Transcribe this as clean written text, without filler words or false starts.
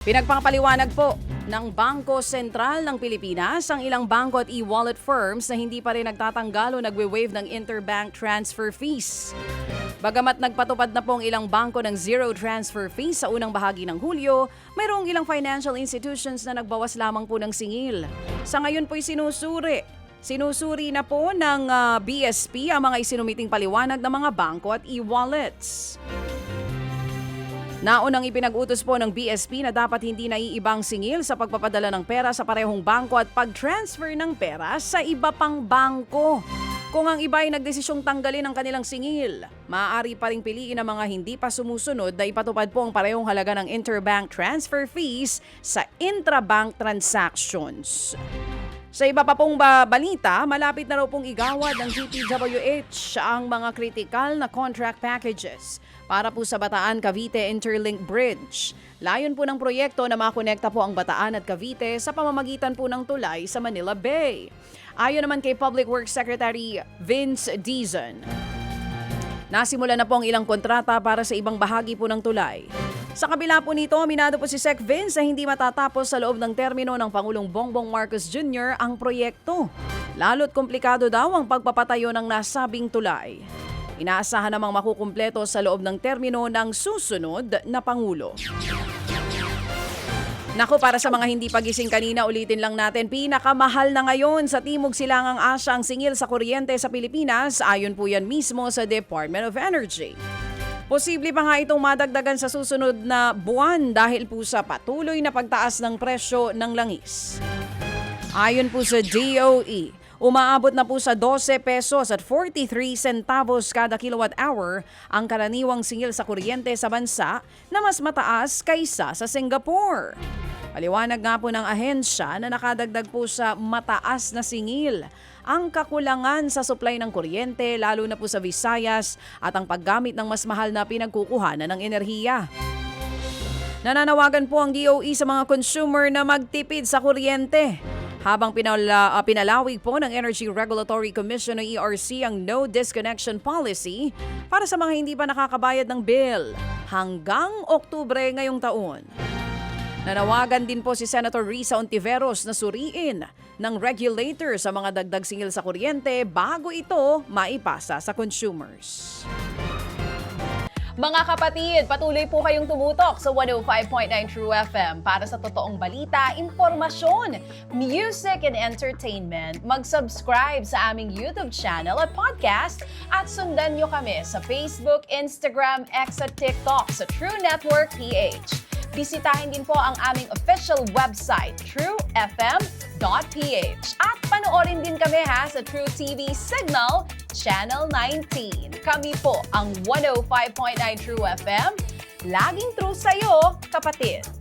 Pinagpapaliwanag po ng Bangko Sentral ng Pilipinas ang ilang bangko at e-wallet firms na hindi pa rin nagtatanggal o nagwe-waive ng interbank transfer fees. Bagamat nagpatupad na po ang ilang bangko ng zero transfer fees sa unang bahagi ng Hulyo, mayroong ilang financial institutions na nagbawas lamang po ng singil. Sa ngayon po'y sinusuri na po ng BSP ang mga isinumiting paliwanag ng mga bangko at e-wallets. Naunang ipinag-utos po ng BSP na dapat hindi naiibang singil sa pagpapadala ng pera sa parehong bangko at pag-transfer ng pera sa iba pang bangko. Kung ang iba ay nagdesisyong tanggalin ang kanilang singil, maaari pa ring piliin ang mga hindi pa sumusunod na ipatupad po ang parehong halaga ng interbank transfer fees sa intrabank transactions. Sa iba pa pong balita, malapit na raw pong igawad ng DPWH ang mga kritikal na contract packages para po sa Bataan-Cavite Interlink Bridge. Layon po ng proyekto na makonekta po ang Bataan at Cavite sa pamamagitan po ng tulay sa Manila Bay. Ayon naman kay Public Works Secretary Vince Dizon, nasimula na po ang ilang kontrata para sa ibang bahagi po ng tulay. Sa kabila po nito, aminado po si Sec Vince na hindi matatapos sa loob ng termino ng Pangulong Bongbong Marcos Jr. ang proyekto. Lalo't komplikado daw ang pagpapatayo ng nasabing tulay. Inaasahan namang makukumpleto sa loob ng termino ng susunod na Pangulo. Naku, para sa mga hindi pagising kanina, ulitin lang natin, pinakamahal na ngayon sa Timog Silangang Asya ang singil sa kuryente sa Pilipinas, ayon po yan mismo sa Department of Energy. Posible pa nga itong madagdagan sa susunod na buwan dahil po sa patuloy na pagtaas ng presyo ng langis. Ayon po sa DOE, umaabot na po sa 12 pesos at 43 centavos kada kilowatt hour ang karaniwang singil sa kuryente sa bansa na mas mataas kaysa sa Singapore. Paliwanag nga po ng ahensya na nakadagdag po sa mataas na singil ang kakulangan sa supply ng kuryente lalo na po sa Visayas at ang paggamit ng mas mahal na pinagkukuhanan ng enerhiya. Nananawagan po ang DOE sa mga consumer na magtipid sa kuryente. Habang pinalawig po ng Energy Regulatory Commission o ERC ang no disconnection policy para sa mga hindi pa nakakabayad ng bill hanggang Oktubre ngayong taon. Nanawagan din po si Senator Risa Ontiveros na suriin ng regulator sa mga dagdag singil sa kuryente bago ito maipasa sa consumers. Mga kapatid, patuloy po kayong tumutok sa 105.9 True FM para sa totoong balita, impormasyon, music and entertainment. Mag-subscribe sa aming YouTube channel at podcast at sundan nyo kami sa Facebook, Instagram, X at TikTok sa True Network PH. Bisitahin din po ang aming official website, truefm.ph. At panoorin din kami sa True TV Signal, Channel 19. Kami po ang 105.9 True FM. Laging true sa'yo, kapatid.